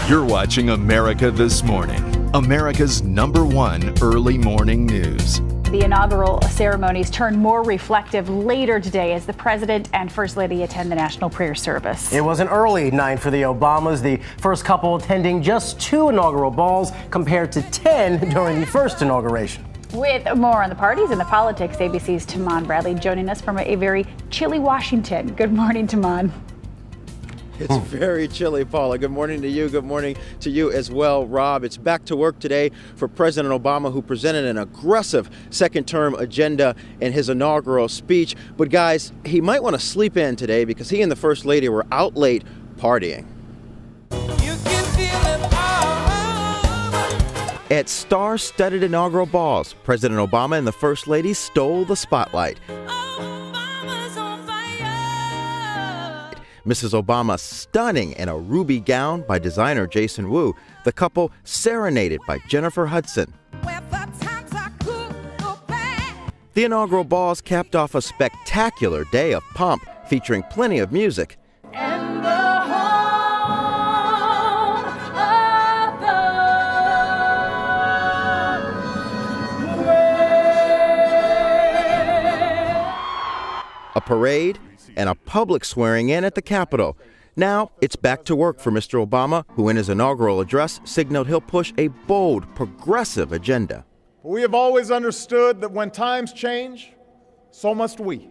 You're watching America This Morning, America's #1 early morning news. The inaugural ceremonies turn more reflective later today as the president and first lady attend the national prayer service. It was an early night for the Obamas, the first couple attending just 2 inaugural balls compared to 10 during the first inauguration. With more on the parties and the politics, ABC's Tahman Bradley joining us from a very chilly Washington. Good morning, Tahman. It's very chilly, Paula. Good morning to you. Good morning to you as well, Rob. It's back to work today for President Obama, who presented an aggressive second-term agenda in his inaugural speech. But guys, he might want to sleep in today because he and the First Lady were out late partying. At star-studded inaugural balls, President Obama and the First Lady stole the spotlight. Mrs. Obama stunning in a ruby gown by designer Jason Wu. The couple serenaded by Jennifer Hudson. The inaugural balls capped off a spectacular day of pomp featuring plenty of music. A parade and a public swearing in at the Capitol. Now it's back to work for Mr. Obama, who in his inaugural address signaled he'll push a bold, progressive agenda. We have always understood that when times change, so must we.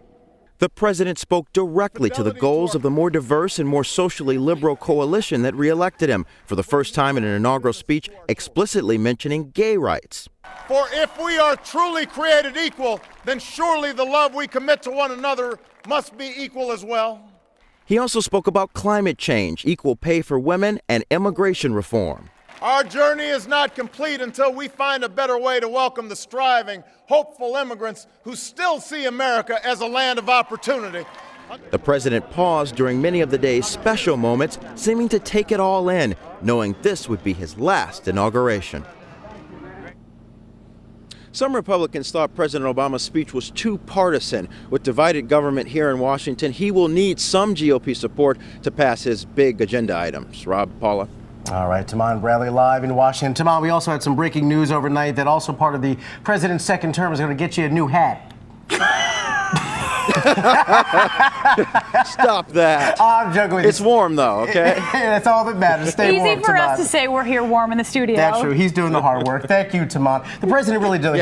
The president spoke directly to the goals of the more diverse and more socially liberal coalition that reelected him, for the first time in an inaugural speech explicitly mentioning gay rights. For if we are truly created equal, then surely the love we commit to one another must be equal as well. He also spoke about climate change, equal pay for women, and immigration reform. Our journey is not complete until we find a better way to welcome the striving, hopeful immigrants who still see America as a land of opportunity. The president paused during many of the day's special moments, seeming to take it all in, knowing this would be his last inauguration. Some Republicans thought President Obama's speech was too partisan. With divided government here in Washington, he will need some GOP support to pass his big agenda items. Rob, Paula. All right, Tahman Bradley live in Washington. Tahman, we also had some breaking news overnight that also part of the president's second term is going to get you a new hat. Stop that. I'm joking with you. It's warm, though, okay? That's all that matters. Stay warm, Easy for Tahman. us to say we're here warm in the studio. That's true. He's doing the hard work. Thank you, Tahman. The president really did,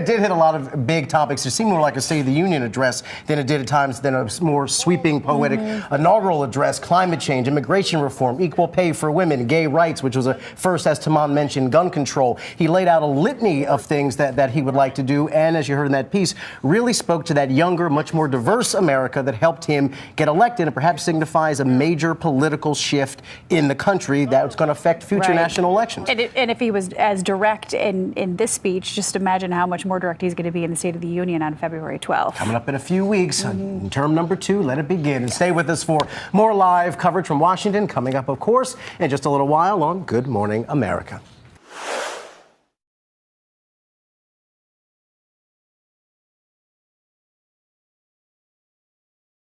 did hit a lot of big topics. It seemed more like a State of the Union address than it did at times than a more sweeping, poetic inaugural address. Climate change, immigration reform, equal pay for women, gay rights, which was a first, as Tahman mentioned, gun control. He laid out a litany of things that he would like to do, and as you heard in that piece, really spoke to that younger, much more diverse America that helped him get elected and perhaps signifies a major political shift in the country that's going to affect future national elections. And if he was as direct in this speech, just imagine how much more direct he's going to be in the State of the Union on February 12th. Coming up in a few weeks, term number 2, let it begin. And stay with us for more live coverage from Washington coming up, of course, in just a little while on Good Morning America.